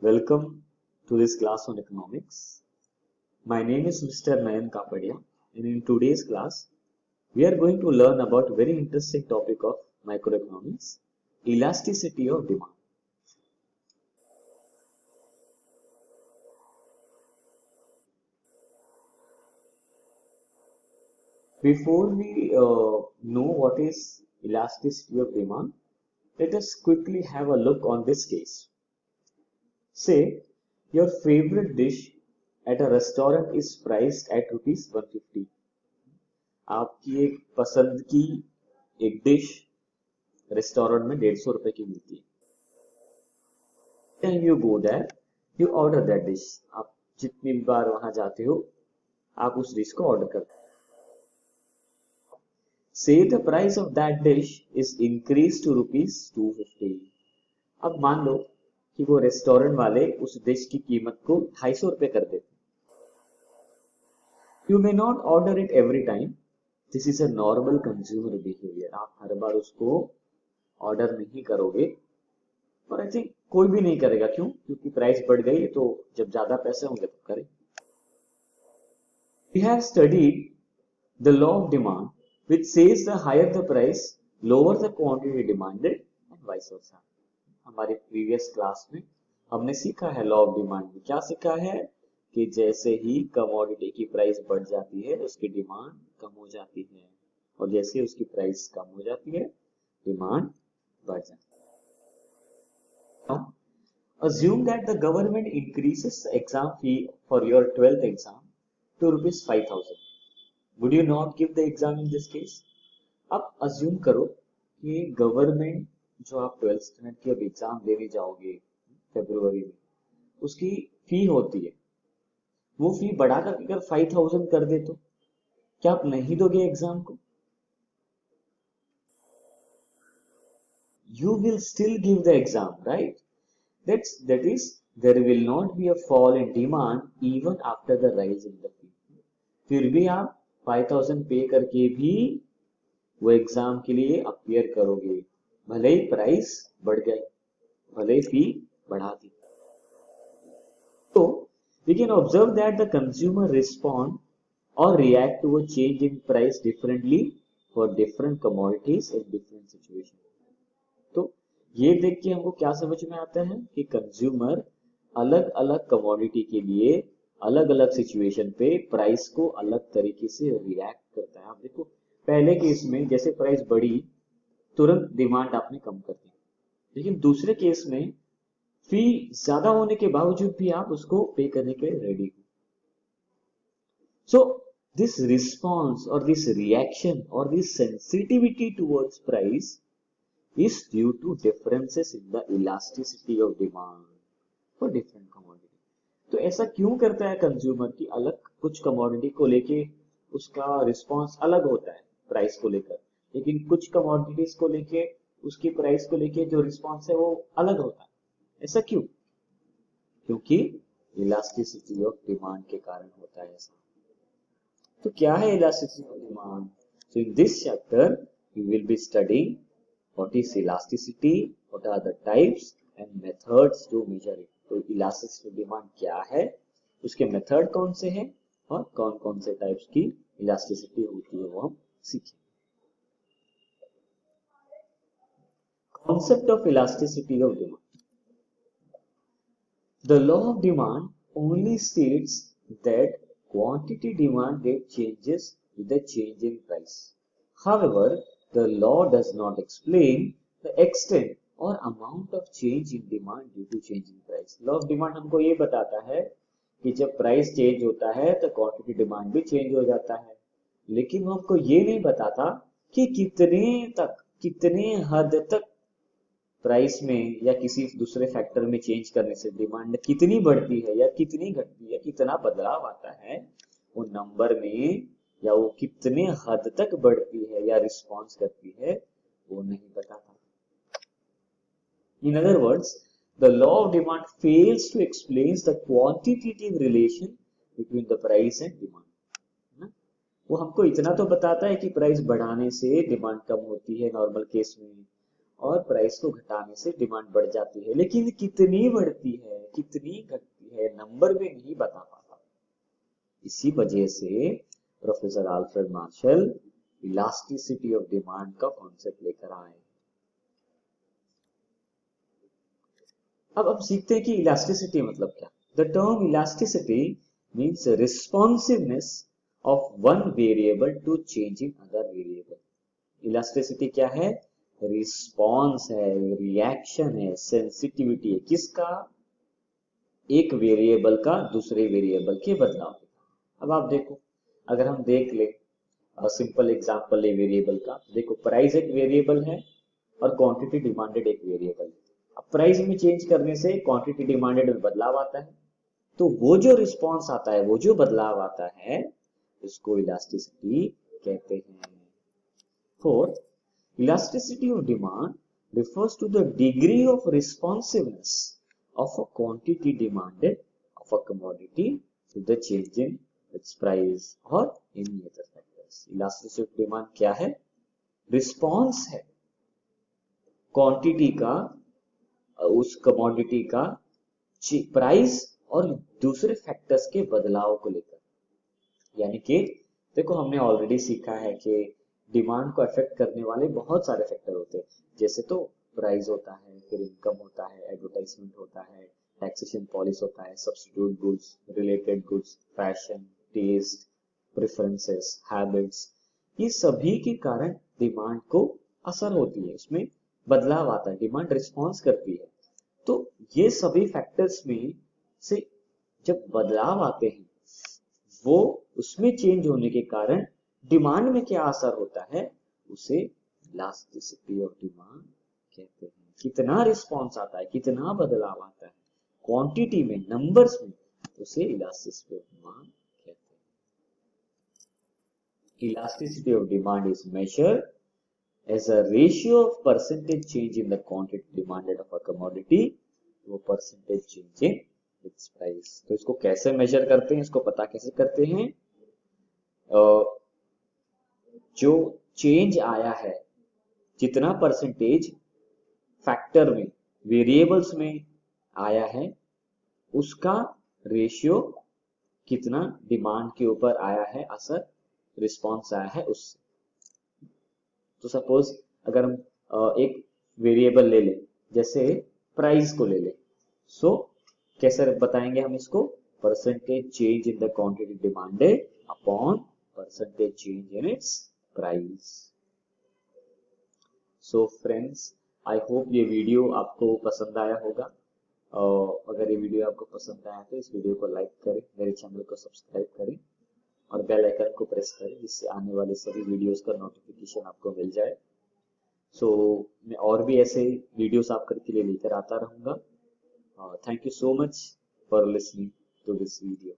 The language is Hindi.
Welcome to this class on economics. My name is Mr. Nayan Kapadia, and in today's class, we are going to learn about a very interesting topic of microeconomics, elasticity of demand. Before we know what is elasticity of demand, let us quickly have a look on this case. Say, your favorite dish at a restaurant is priced at rupees 150. आपकी एक पसंद की एक डिश रेस्टोरेंट में 150 की मिलती है. Then you go there, you order that dish. आप जितनी बार वहां जाते हो आप उस डिश को ऑर्डर करते हो. Say the price of that dish is increased to rupees 250. अब मान लो कि वो रेस्टोरेंट वाले उस डिश की कीमत को 250 रुपए कर देते. You may not order it every time. This is a normal consumer behavior. आप हर बार उसको ऑर्डर नहीं करोगे, और आई थिंक कोई भी नहीं करेगा. क्यों? क्योंकि प्राइस बढ़ गई है, तो जब ज्यादा पैसे होंगे तो करें. We have studied the law of demand, which says the higher the price, lower the quantity demanded and vice versa. हमारे प्रीवियस क्लास में हमने सीखा है लॉ ऑफ डिमांड में. क्या सीखा है कि जैसे ही कमोडिटी की प्राइस बढ़ जाती है उसकी डिमांड कम हो जाती है, और जैसे उसकी प्राइस कम हो जाती है डिमांड बढ़ जाती है. Now, assume that the government increases the exam fee for your 12th exam to rupees 5,000. Would you not give the exam in this case? अब assume करो कि गवर्नमेंट जो आप 12th स्टैंडर्ड की अब एग्जाम देने जाओगे फरवरी में, उसकी फी होती है, वो फी बढ़ाकर अगर 5,000 कर दे तो क्या आप नहीं दोगे एग्जाम को? You will still give the exam, right? That is, there will not be a fall in demand even after the rise in the fee. फिर भी आप 5,000 पे करके भी वो एग्जाम के लिए अपीयर करोगे, भले ही प्राइस बढ़ गई, भले ही फी बढ़ा दी. So we can observe that the consumer respond or react to a change in price differently for different commodities in different situations. तो ये देख के हमको क्या समझ में आता है कि कंज्यूमर अलग अलग कमोडिटी के लिए अलग अलग सिचुएशन पे प्राइस को अलग तरीके से रिएक्ट करता है. आप देखो पहले केस में जैसे प्राइस बढ़ी तुरंत डिमांड आपने कम कर दी, लेकिन दूसरे केस में फी ज्यादा होने के बावजूद भी आप उसको पे करने के लिए रेडी हो. सो दिस रिस्पॉन्स और दिस रिएक्शन और this sensitivity towards price is due to differences in the elasticity of demand for different commodity. तो ऐसा क्यों करता है कंज्यूमर की अलग कुछ कमोडिटी को लेके उसका रिस्पांस अलग होता है प्राइस को लेकर, लेकिन कुछ कमोडिटीज को लेके उसकी प्राइस को लेके जो रिस्पांस है वो अलग होता है. ऐसा क्यों? क्योंकि इलास्टिसिटी ऑफ डिमांड के कारण होता है ऐसा. तो क्या है elasticity of demand? So in this chapter we will be studying what is elasticity, what are the types and methods to measure it. तो elasticity डिमांड क्या है, उसके मेथड कौन से हैं, और कौन कौन से टाइप्स की इलास्टिसिटी होती है वो हम सीखें. Concept of elasticity of demand. The law of demand only states that quantity demanded changes with the change in price. However, the law does not explain the extent or amount of change in demand due to change in price. Law of demand हमको ये बताता है कि जब प्राइस चेंज होता है तो क्वांटिटी डिमांड भी चेंज हो जाता है, लेकिन वो हमको ये नहीं बताता कि कितने हद तक प्राइस में या किसी दूसरे फैक्टर में चेंज करने से डिमांड कितनी बढ़ती है या कितनी घटती है, कितना बदलाव आता है वो नंबर में, या वो कितने हद तक बढ़ती है या रिस्पॉन्स करती है वो नहीं बताता. In other words, the law of demand fails to explain the quantitative relation between the price and demand. वो हमको इतना तो बताता है कि प्राइस बढ़ाने से डिमांड कम होती है नॉर्मल केस में, और प्राइस को घटाने से डिमांड बढ़ जाती है, लेकिन कितनी बढ़ती है कितनी घटती है नंबर में नहीं बता पाता। इसी वजह से professor Alfred Marshall elasticity of demand का कॉन्सेप्ट लेकर आए। अब हम सीखते हैं कि इलास्टिसिटी मतलब क्या। The term elasticity means responsiveness of one variable to change in other variable. Elasticity क्या है? रिस्पॉन्स है, रिएक्शन है, सेंसिटिविटी है। किसका? एक वेरिएबल का दूसरे वेरिएबल के बदलाव। अब आप देखो, अगर हम देख ले सिंपल एग्जांपल है वेरिएबल का, देखो प्राइस एक वेरिएबल है और क्वांटिटी डिमांडेड एक वेरिएबल है। अब प्राइस में चेंज करने से क्वांटिटी डिमांडेड में बदलाव आता है, तो वो जो रिस्पॉन्स आता है, वो जो बदलाव आता है, उसको इलास्टिसिटी कहते हैं। Fourth, elasticity of demand refers to the degree of responsiveness of a quantity demanded of a commodity to the change in its price or any other factors. Elasticity of demand क्या है? रिस्पॉन्स है क्वांटिटी का, उस कमोडिटी का प्राइस और दूसरे फैक्टर्स के बदलाव को लेकर। यानी कि देखो, हमने ऑलरेडी सीखा है कि डिमांड को अफेक्ट करने वाले बहुत सारे फैक्टर होते हैं। जैसे तो प्राइस होता है, फिर इनकम होता है, एडवर्टाइजमेंट होता है, टैक्सेशन पॉलिसी होता है, substitute goods, related goods, fashion, taste, preferences, habits, ये सभी के कारण डिमांड को असर होती है, उसमें बदलाव आता है, डिमांड रिस्पॉन्स करती है। तो ये सभी फैक्टर्स में से जब बदलाव आते हैं, वो उसमें चेंज होने के कारण डिमांड में क्या असर होता है, उसे इलास्टिसिटी ऑफ डिमांड कहते हैं। कितना रिस्पॉन्स आता है, कितना बदलाव आता है क्वांटिटी में, नंबर्स में, उसे इलास्टिसिटी ऑफ डिमांड कहते हैं। Elasticity of demand is measured as a ratio of percentage change in the quantity demanded of a commodity, वो percentage change in its price. तो इसको कैसे मेजर करते हैं, इसको पता कैसे करते हैं? जो चेंज आया है, जितना परसेंटेज फैक्टर में, वेरिएबल्स में आया है, उसका रेशियो कितना डिमांड के ऊपर आया है, असर, रिस्पॉन्स आया है उससे। तो सपोज अगर हम एक वेरिएबल ले लें, जैसे प्राइस को ले लें, सो कैसे बताएंगे हम इसको? Percentage change in the quantity demanded upon percentage change in its price. So friends, I hope ये वीडियो आपको पसंद आया होगा। अगर ये वीडियो आपको पसंद आया तो इस वीडियो को लाइक करें, मेरे चैनल को सब्सक्राइब करें और बेल आइकन को प्रेस करें, जिससे आने वाले सभी वीडियोस का नोटिफिकेशन आपको मिल जाए। सो मैं और भी ऐसे वीडियोस आपके लिए लेकर आता रहूंगा। Thank you so much for listening to this video.